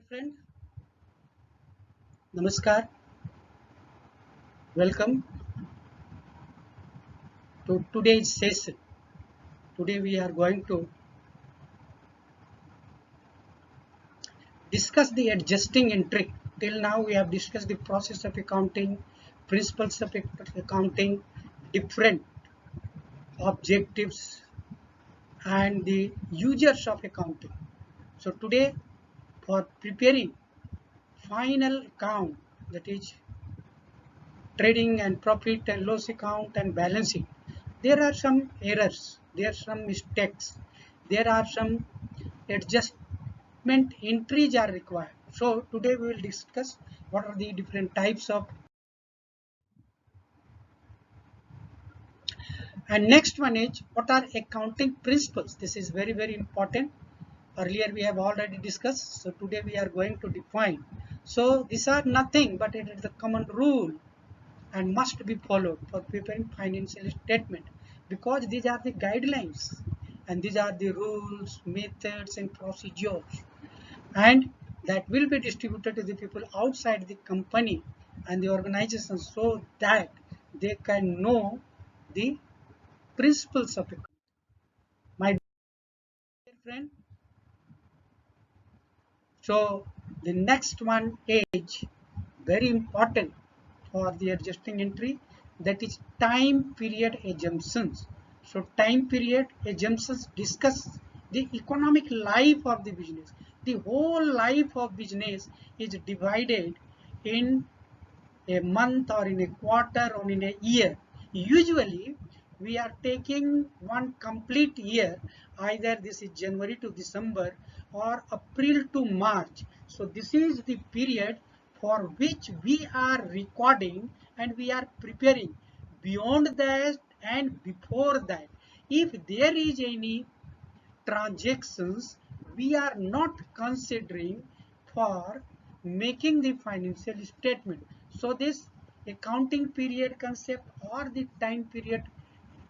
friend, Namaskar. Welcome to today's session. Today we are going to discuss the adjusting entry. Till now we have discussed the process of accounting, principles of accounting, different objectives and the users of accounting. So today for preparing final account, that is trading and profit and loss account and balancing, there are some errors, there are some mistakes, there are some adjustment entries are required. So today we will discuss what are the different types of, and next one is what are accounting principles. This is very important. Earlier we have already discussed, so today we are going to define. So these are nothing but it is the common rule and must be followed for preparing financial statement, because these are the guidelines and these are the rules, methods and procedures, and that will be distributed to the people outside the company and the organization so that they can know the principles of it. My dear friend, so the next one is very important for the adjusting entry, that is time period assumptions. So time period assumptions discuss the economic life of the business. The whole life of business is divided in a month or in a quarter or in a year. Usually we are taking one complete year, either this is January to December or April to March. So this is the period for which we are recording and we are preparing. Beyond that and before that, if there is any transactions, we are not considering for making the financial statement. So this accounting period concept or the time period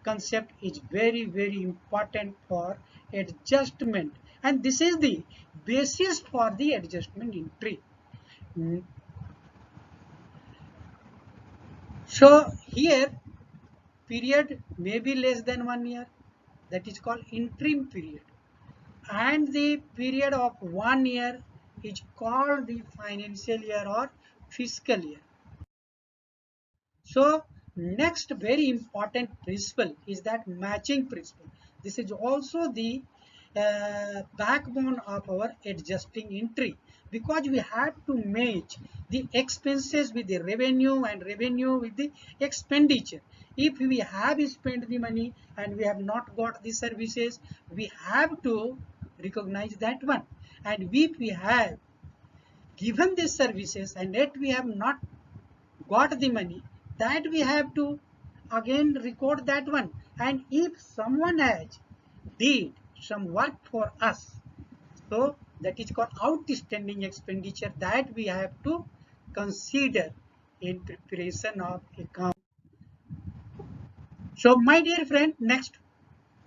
concept is very important for adjustment, and this is the basis for the adjustment entry. So here period may be less than 1 year, that is called interim period, and the period of 1 year is called the financial year or fiscal year. So next very important principle is that matching principle. This is also the backbone of our adjusting entry, because we have to match the expenses with the revenue and revenue with the expenditure. If we have spent the money and we have not got the services, we have to recognize that one. And if we have given these services and yet we have not got the money, that we have to again record that one. And if someone has did some work for us, so that is called outstanding expenditure, that we have to consider in preparation of account. So my dear friend, next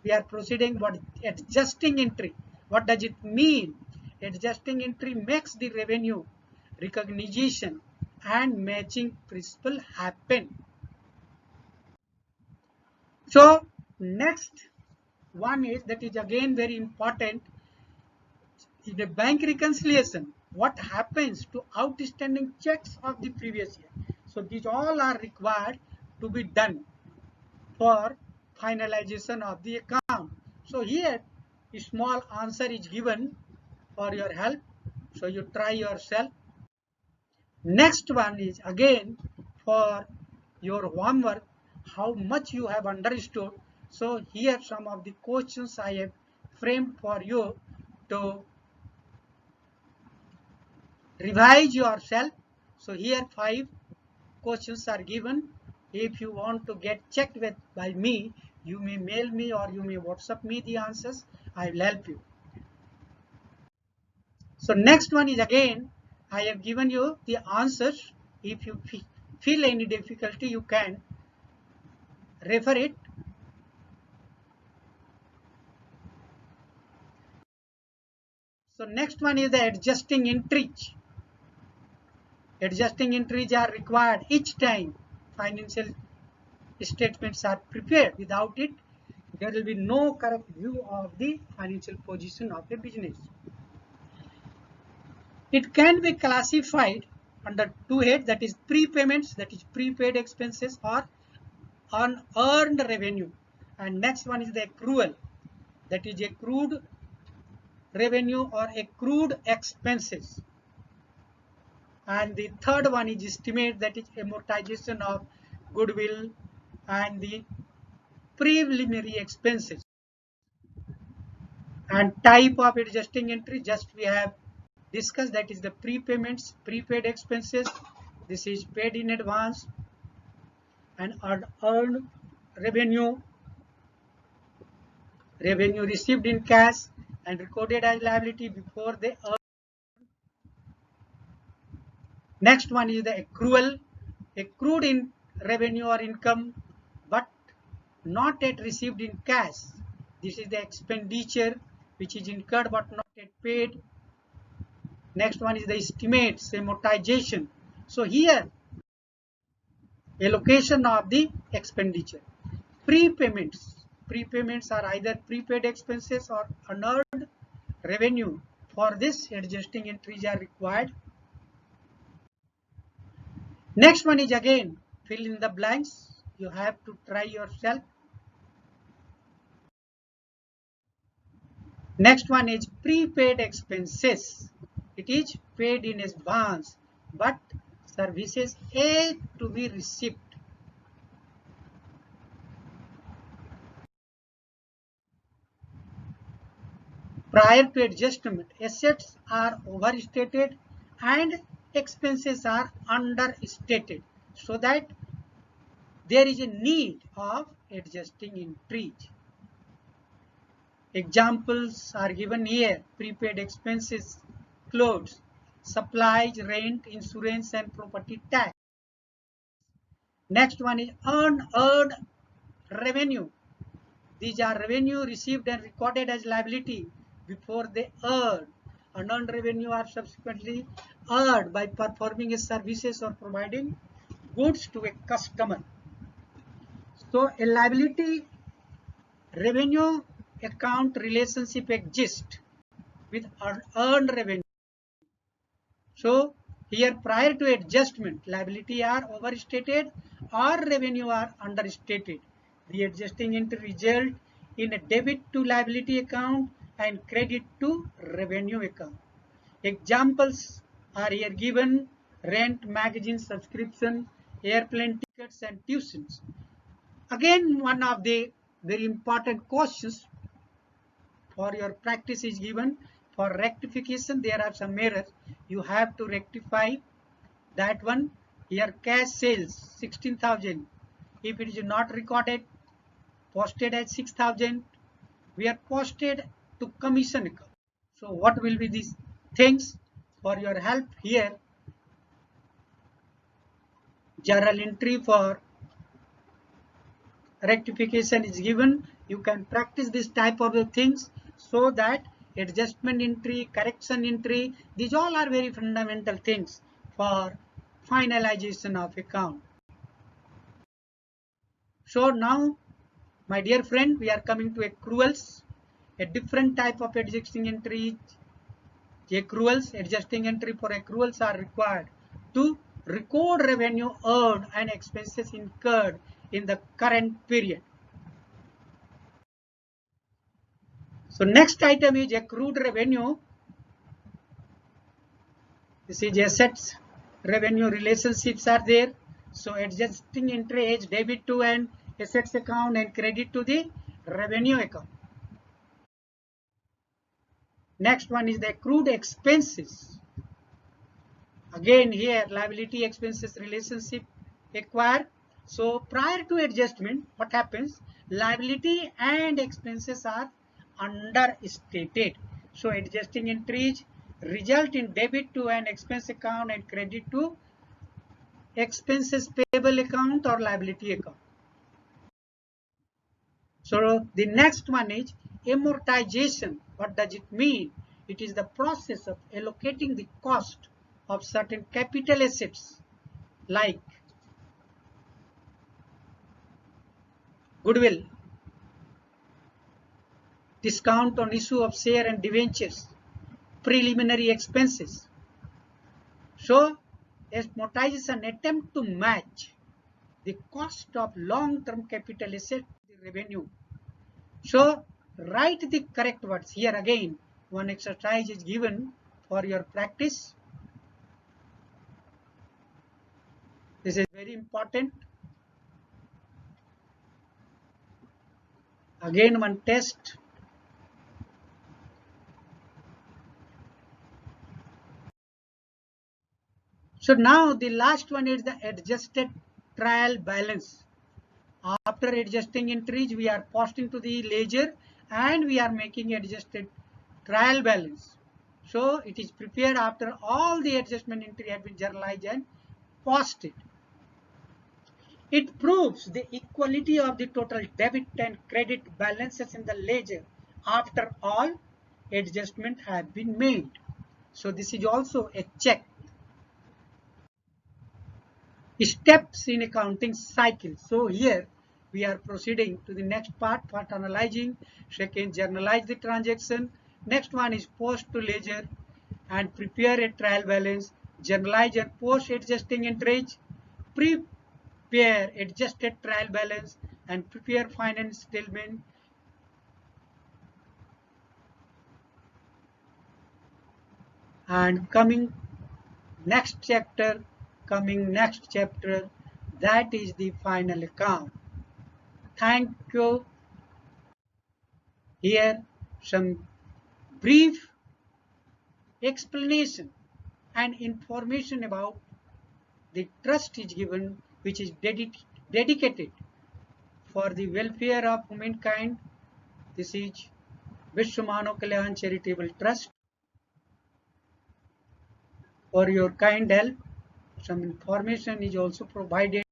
we are proceeding what adjusting entry. What does it mean? Adjusting entry makes the revenue recognition and matching principle happen. So next one is, that is again very important, in the bank reconciliation. What happens to outstanding checks of the previous year? So these all are required to be done for finalization of the account. So here a small answer is given for your help, so you try yourself. Next one is again for your homework, how much you have understood. So here some of the questions I have framed for you to revise yourself. So here 5 questions are given. If you want to get checked with by me, you may mail me or you may WhatsApp me the answers. I will help you. So next one is again, I have given you the answers. If you feel any difficulty, you can refer it. So next one is the adjusting entries. Adjusting entries are required each time financial statements are prepared. Without it, there will be no correct view of the financial position of a business. It can be classified under two heads, that is prepayments, that is prepaid expenses, or unearned revenue. And next one is the accrual, that is accrued revenue or accrued expenses. And the third one is estimate, that is amortization of goodwill and the preliminary expenses. And type of adjusting entry, just we have discussed, that is the prepayments, prepaid expenses. This is paid in advance. And unearned revenue, revenue received in cash and recorded as liability before they earn. Next one is the accrual, accrued in revenue or income but not yet received in cash. This is the expenditure which is incurred but not yet paid. Next one is the estimates, amortization. So here allocation of the expenditure. Prepayments, prepayments are either prepaid expenses or unearned revenue. For this, adjusting entries are required. Next one is again fill in the blanks. You have to try yourself. Next one is prepaid expenses. It is paid in advance, but services yet to be received. Prior to adjustment, assets are overstated and expenses are understated, so that there is a need of adjusting entries. Examples are given here: prepaid expenses, clothes, supplies, rent, insurance, and property tax. Next one is unearned revenue. These are revenue received and recorded as liability before they earn. Unearned revenue are subsequently earned by performing a services or providing goods to a customer. So a liability revenue account relationship exists with earned revenue. So here prior to adjustment, liability are overstated or revenue are understated. The adjusting entry result in a debit to liability account and credit to revenue account. Examples are here given: rent, magazine subscription, airplane tickets, and tuitions. Again, one of the very important questions for your practice is given. For rectification, there are some errors. You have to rectify that one. Here cash sales 16,000. If it is not recorded, posted as 6,000, we are posted to commission account. So what will be these things? For your help here, journal entry for rectification is given. You can practice this type of things so that adjustment entry, correction entry, these all are very fundamental things for finalization of account. So now, my dear friend, we are coming to accruals, a different type of adjusting entry. Accruals, adjusting entry for accruals are required to record revenue earned and expenses incurred in the current period. So next item is accrued revenue. This is assets revenue relationships are there. So adjusting entry is debit to an assets account and credit to the revenue account. Next one is the accrued expenses. Again here liability expenses relationship acquired. So prior to adjustment, what happens? Liability and expenses are understated. So adjusting entries result in debit to an expense account and credit to expenses payable account or liability account. So the next one is amortization. What does it mean? It is the process of allocating the cost of certain capital assets like goodwill, discount on issue of share and debentures, preliminary expenses. So, amortize is an attempt to match the cost of long-term capital asset with the revenue. So, write the correct words. Here again, one exercise is given for your practice. This is very important. Again, one test. So now the last one is the adjusted trial balance. After adjusting entries, we are posting to the ledger and we are making adjusted trial balance. So it is prepared after all the adjustment entry have been journalized and posted. It proves the equality of the total debit and credit balances in the ledger after all adjustment have been made. So this is also a check. Steps in accounting cycle. So here we are proceeding to the next part for analyzing. Second, journalize the transaction. Next one is post to ledger and prepare a trial balance. Journalize and post adjusting entries. Prepare adjusted trial balance and prepare finance statement. And next chapter, that is the final account. Thank you. Here some brief explanation and information about the trust is given, which is dedicated for the welfare of humankind. This is Vishwa Manav Kalyan Charitable Trust. For your kind help, some information is also provided.